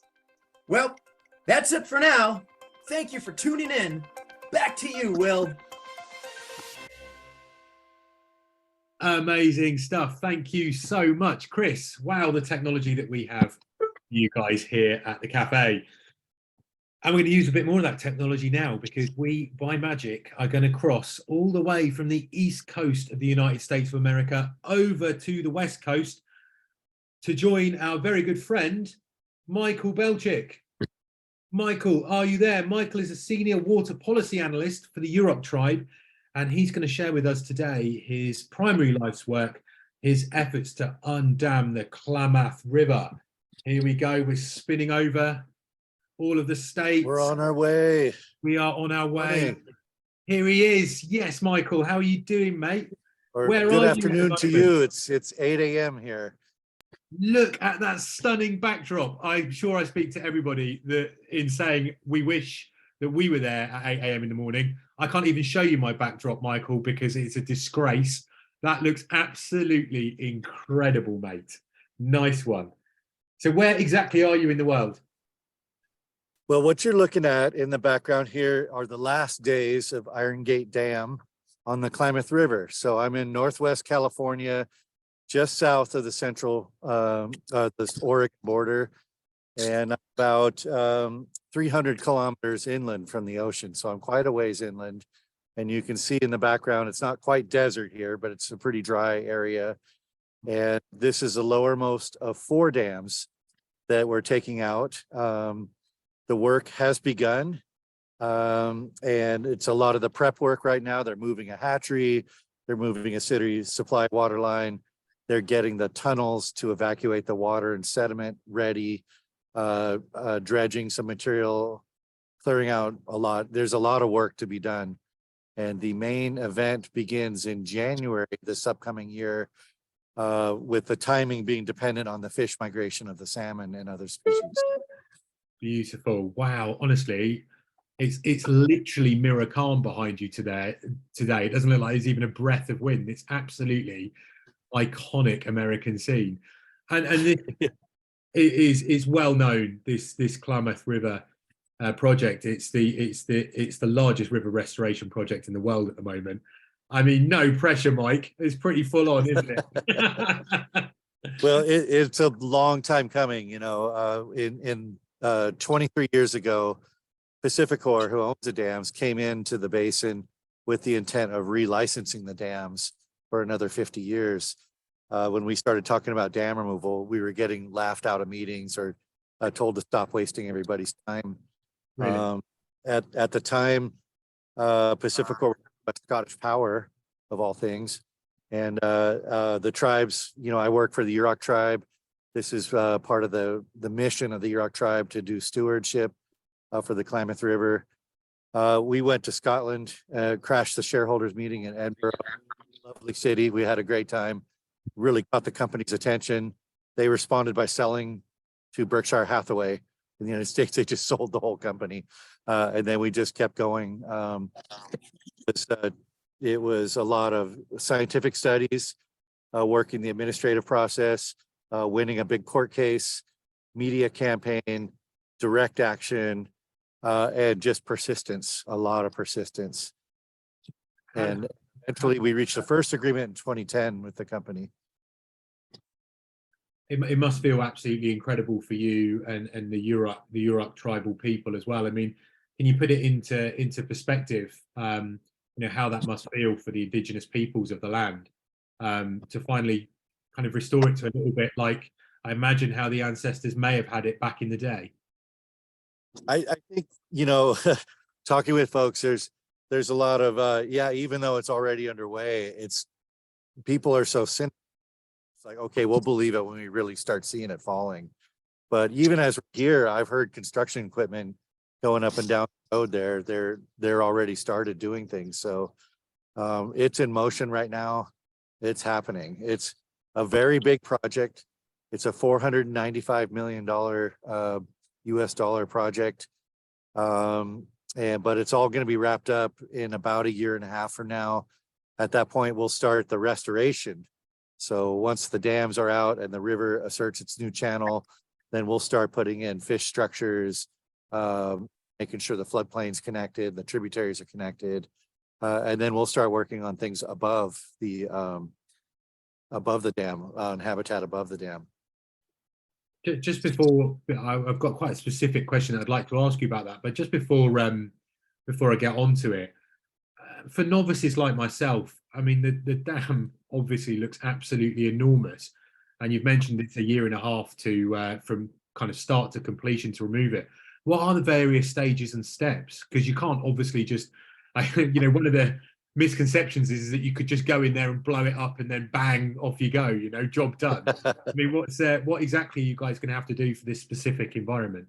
Well, that's it for now. Thank you for tuning in. Back to you, Will.
Amazing stuff. Thank you so much, Chris. Wow, the technology that we have for you guys here at the cafe. And we're going to use a bit more of that technology now because we, by magic, are going to cross all the way from the east coast of the United States of America over to the west coast to join our very good friend, Michael Belchick. Michael, are you there? Michael is a senior water policy analyst for the Yurok tribe, and he's going to share with us today his primary life's work, his efforts to undam the Klamath River. Here we go. We're spinning over all of the states.
We're on our way.
We are on our way.
Morning.
Here he is. Yes, Michael. How are you doing, mate?
Or
Where
good
are
afternoon
you
to you. It's 8 a.m. here.
Look at that stunning backdrop. I'm sure I speak to everybody that in saying we wish that we were there at 8 a.m. in the morning. I can't even show you my backdrop, Michael, because it's a disgrace. That looks absolutely incredible, mate. Nice one. So where exactly are you in the world?
Well, what you're looking at in the background here are the last days of Iron Gate Dam on the Klamath River. So I'm in Northwest California, just south of the central, the Oregon border, and about 300 kilometers inland from the ocean. So I'm quite a ways inland. And you can see in the background, it's not quite desert here, but it's a pretty dry area. And this is the lowermost of 4 dams that we're taking out. The work has begun, and it's a lot of the prep work right now. They're moving a hatchery, they're moving a city supply water line, they're getting the tunnels to evacuate the water and sediment ready, dredging some material, clearing out a lot. There's a lot of work to be done. And the main event begins in January this upcoming year, with the timing being dependent on the fish migration of the salmon and other species.
Beautiful. Wow. Honestly, it's literally mirror calm behind you today. It doesn't look like there's even a breath of wind. It's absolutely iconic American scene. And this is well known, this Klamath River project. It's the largest river restoration project in the world at the moment. I mean, no pressure, Mike. It's pretty full on, isn't it?
Well, it's a long time coming, you know. In 23 years ago, Pacificor, who owns the dams, came into the basin with the intent of relicensing the dams for another 50 years. When we started talking about dam removal, we were getting laughed out of meetings or told to stop wasting everybody's time.
Really?
At the time, Pacificor was Scottish Power, of all things. And the tribes, you know, I work for the Yurok tribe. This is part of the mission of the Yurok tribe to do stewardship for the Klamath River. We went to Scotland, crashed the shareholders meeting in Edinburgh. Lovely city. We had a great time. Really caught the company's attention. They responded by selling to Berkshire Hathaway in the United States. They just sold the whole company. And then we just kept going. It was a lot of scientific studies, working the administrative process, winning a big court case, media campaign, direct action, and just persistence, a lot of persistence. And eventually we reached the first agreement in 2010 with the company.
It must feel absolutely incredible for you and the Yurok tribal people as well. I mean, can you put it into perspective, how that must feel for the indigenous peoples of the land, to finally kind of restore it to a little bit like I imagine how the ancestors may have had it back in the day?
I think, talking with folks, there's a lot of, even though it's already underway, people are so cynical. It's like, okay, we'll believe it when we really start seeing it falling. But even as we're here, I've heard construction equipment going up and down the road there. They're already started doing things. So it's in motion right now. It's happening. It's a very big project. It's a $495 million US dollar project. But it's all going to be wrapped up in about a year and a half from now. At that point, we'll start the restoration. So once the dams are out and the river asserts its new channel, then we'll start putting in fish structures, making sure the floodplain's connected, the tributaries are connected, and then we'll start working on things above the dam, on habitat above the dam.
Just before, I've got quite a specific question I'd like to ask you about that, but just before I get onto it, for novices like myself, I mean, the dam obviously looks absolutely enormous, and you've mentioned it's a year and a half to from kind of start to completion to remove it. What are the various stages and steps? Because you can't obviously just, one of the misconceptions is that you could just go in there and blow it up and then bang, off you go, job done. I mean, what exactly are you guys going to have to do for this specific environment?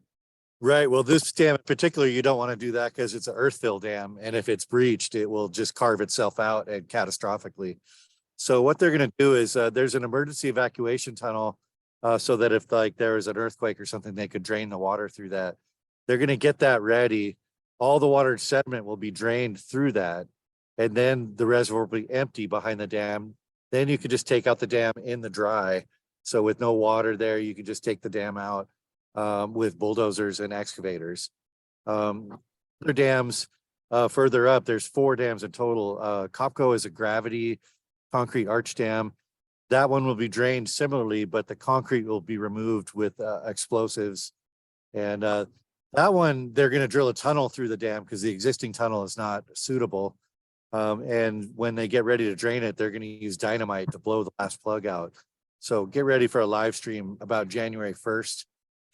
Right. Well, this dam in particular, you don't want to do that because it's an earth-fill dam. And if it's breached, it will just carve itself out and catastrophically. So what they're going to do is there's an emergency evacuation tunnel so that if there is an earthquake or something, they could drain the water through that. They're going to get that ready. All the water and sediment will be drained through that. And then the reservoir will be empty behind the dam. Then you could just take out the dam in the dry. So with no water there, you can just take the dam out with bulldozers and excavators. Other dams further up, there's 4 dams in total. Copco is a gravity concrete arch dam. That one will be drained similarly, but the concrete will be removed with explosives. And that one, they're going to drill a tunnel through the dam because the existing tunnel is not suitable. And when they get ready to drain it, they're going to use dynamite to blow the last plug out. So get ready for a live stream about January 1st,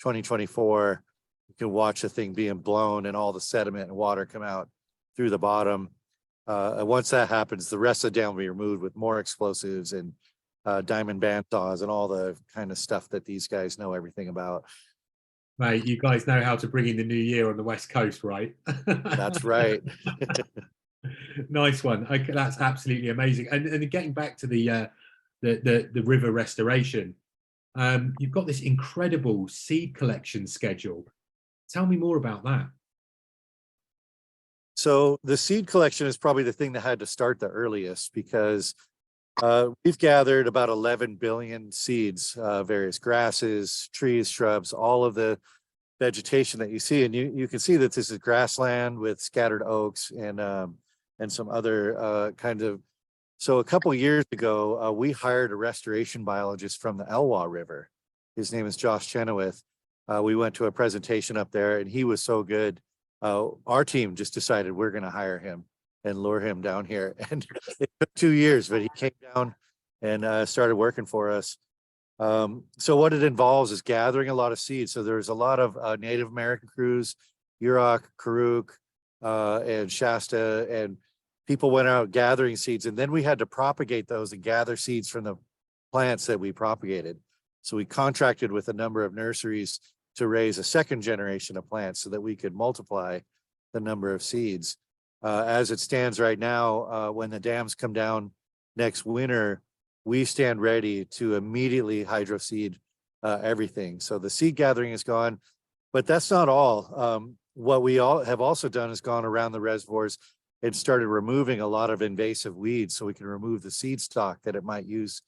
2024. You can watch the thing being blown and all the sediment and water come out through the bottom. And once that happens, the rest of the dam will be removed with more explosives and diamond bandsaws and all the kind of stuff that these guys know everything about.
Mate, you guys know how to bring in the new year on the West Coast, right?
That's right.
Nice one. Okay, that's absolutely amazing. And getting back to the river restoration, you've got this incredible seed collection schedule. Tell me more about that.
So the seed collection is probably the thing that had to start the earliest because we've gathered about 11 billion seeds, various grasses, trees, shrubs, all of the vegetation that you see. And you can see that this is grassland with scattered oaks and some other kinds of. So a couple of years ago, we hired a restoration biologist from the Elwha River. His name is Josh Chenoweth. We went to a presentation up there and he was so good. Our team just decided we're going to hire him and lure him down here. And it took 2 years, but he came down and started working for us. So what it involves is gathering a lot of seeds. So there's a lot of Native American crews, Yurok, Karuk, and Shasta, and people went out gathering seeds. And then we had to propagate those and gather seeds from the plants that we propagated. So we contracted with a number of nurseries to raise a second generation of plants so that we could multiply the number of seeds. As it stands right now, when the dams come down next winter, we stand ready to immediately hydroseed everything. So the seed gathering is gone, but that's not all. What we all have also done is gone around the reservoirs and started removing a lot of invasive weeds so we can remove the seed stock that it might use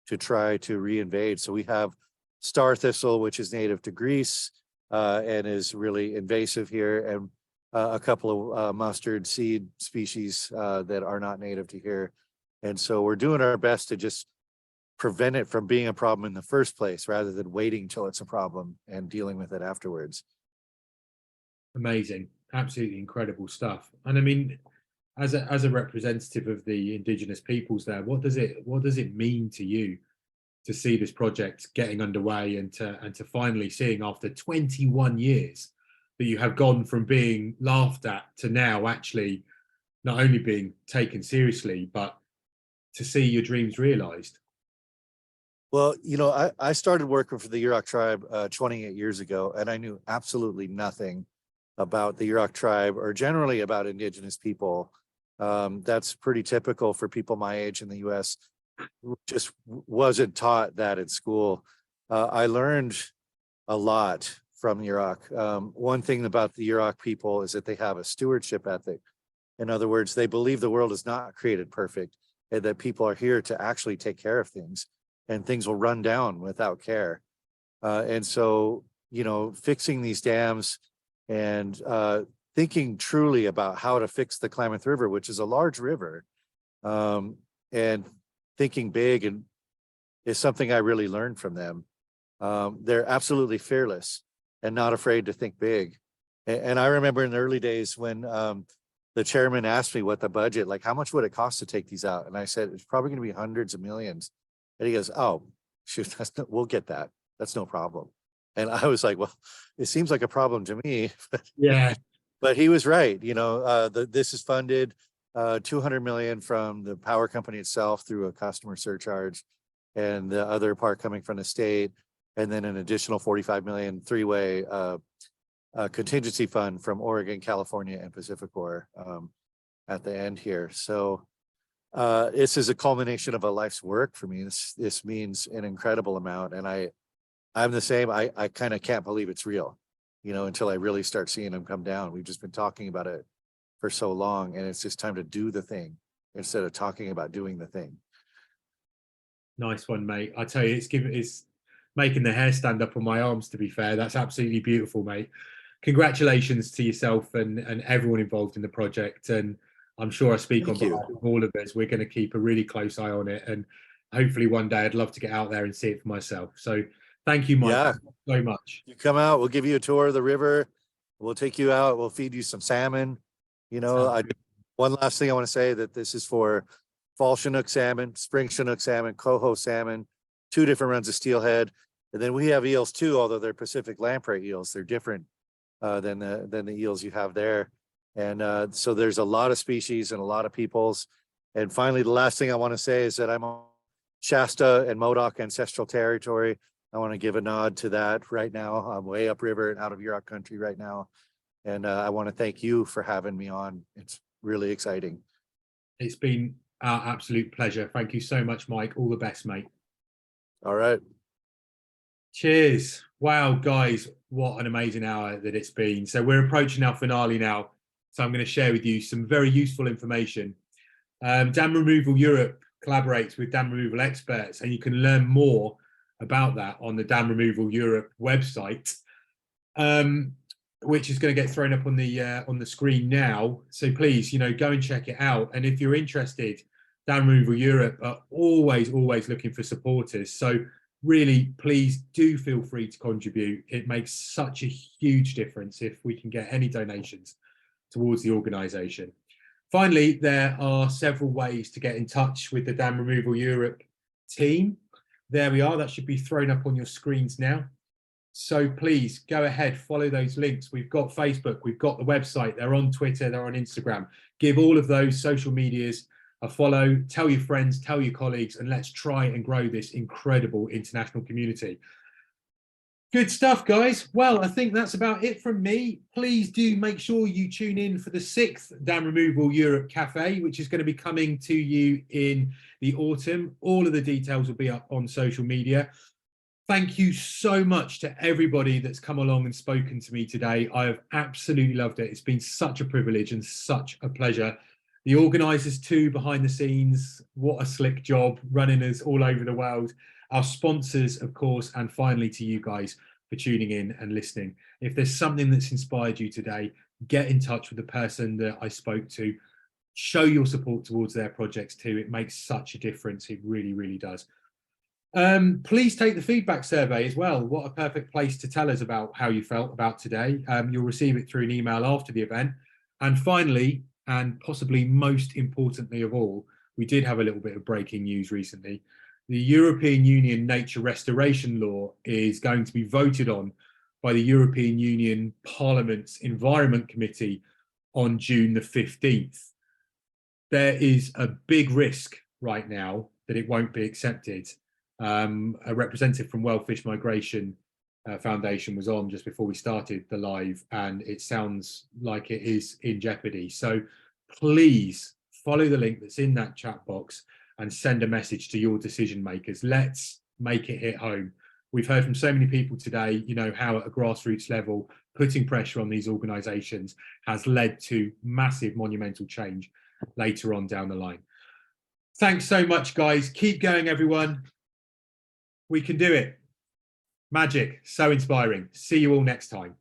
to try to reinvade. So we have star thistle, which is native to Greece and is really invasive here, and a couple of mustard seed species that are not native to here. And so we're doing our best to just prevent it from being a problem in the first place, rather than waiting till it's a problem and dealing with it afterwards.
Amazing, absolutely incredible stuff. And I mean, as a representative of the indigenous peoples there, what does it mean to you to see this project getting underway and to finally seeing, after 21 years, that you have gone from being laughed at to now actually not only being taken seriously, but to see your dreams realized?
Well, you know, I started working for the Yurok tribe 28 years ago, and I knew absolutely nothing about the Yurok tribe or generally about indigenous people. That's pretty typical for people my age in the US. Just wasn't taught that in school. I learned a lot from Yurok. One thing about the Yurok people is that they have a stewardship ethic. In other words, they believe the world is not created perfect and that people are here to actually take care of things, and things will run down without care. And so, you know, fixing these dams and thinking truly about how to fix the Klamath River, which is a large river, and thinking big, and is something I really learned from them. They're absolutely fearless and not afraid to think big. And I remember in the early days when the chairman asked me what the budget, like how much would it cost to take these out? And I said, it's probably going to be hundreds of millions. And he goes, oh, shoot, we'll get that. That's no problem. And I was like, well, it seems like a problem to me.
Yeah.
But he was right. You know, this is funded 200 million from the power company itself through a customer surcharge, and the other part coming from the state, and then an additional 45 million three-way contingency fund from Oregon, California, and Pacificor at the end here. So this is a culmination of a life's work for me. This means an incredible amount, and I'm the same. I kind of can't believe it's real, you know, until I really start seeing them come down. We've just been talking about it for so long, and it's just time to do the thing instead of talking about doing the thing.
Nice one, mate. I tell you, it's making the hair stand up on my arms, to be fair. That's absolutely beautiful, mate. Congratulations to yourself and everyone involved in the project. And I'm sure I speak on behalf of all of us. We're going to keep a really close eye on it. And hopefully one day I'd love to get out there and see it for myself. So thank you, Mike, so much.
You come out, we'll give you a tour of the river. We'll take you out. We'll feed you some salmon. You know, one last thing I want to say, that this is for fall Chinook salmon, spring Chinook salmon, coho salmon, 2 different runs of steelhead. And then we have eels too, although they're Pacific lamprey eels. They're different than the eels you have there. And so there's a lot of species and a lot of peoples. And finally, the last thing I want to say is that I'm on Shasta and Modoc ancestral territory. I want to give a nod to that right now. I'm way upriver and out of Yurok country right now. And I want to thank you for having me on. It's really exciting.
It's been our absolute pleasure. Thank you so much, Mike. All the best, mate.
All right.
Cheers. Wow, guys, what an amazing hour that it's been. So we're approaching our finale now. So I'm going to share with you some very useful information. Dam Removal Europe collaborates with dam removal experts, and you can learn more about that on the Dam Removal Europe website, which is going to get thrown up on the screen now. So please, you know, go and check it out. And if you're interested, Dam Removal Europe are always looking for supporters. So really, please do feel free to contribute. It makes such a huge difference if we can get any donations towards the organisation. Finally, there are several ways to get in touch with the Dam Removal Europe team. There we are. That should be thrown up on your screens now. So please go ahead, follow those links. We've got Facebook, we've got the website, they're on Twitter, they're on Instagram. Give all of those social medias a follow, tell your friends, tell your colleagues, and let's try and grow this incredible international community. Good stuff, guys. Well, I think that's about it from me. Please do make sure you tune in for the 6th Dam Removal Europe Cafe, which is going to be coming to you in the autumn. All of the details will be up on social media. Thank you so much to everybody that's come along and spoken to me today. I have absolutely loved it. It's been such a privilege and such a pleasure. The organisers too, behind the scenes, what a slick job, running us all over the world. Our sponsors, of course, and finally to you guys for tuning in and listening. If there's something that's inspired you today, get in touch with the person that I spoke to. Show your support towards their projects too. It makes such a difference. It really, really does. Please take the feedback survey as well. What a perfect place to tell us about how you felt about today. You'll receive it through an email after the event. And finally, and possibly most importantly of all, we did have a little bit of breaking news recently. The European Union Nature Restoration Law is going to be voted on by the European Union Parliament's Environment Committee on June the 15th. There is a big risk right now that it won't be accepted. A representative from Wellfish Migration Foundation was on just before we started the live, and it sounds like it is in jeopardy. So please follow the link that's in that chat box and send a message to your decision makers. Let's make it hit home. We've heard from so many people today, you know, how at a grassroots level, putting pressure on these organisations has led to massive monumental change later on down the line. Thanks so much, guys. Keep going, everyone. We can do it. Magic. So inspiring. See you all next time.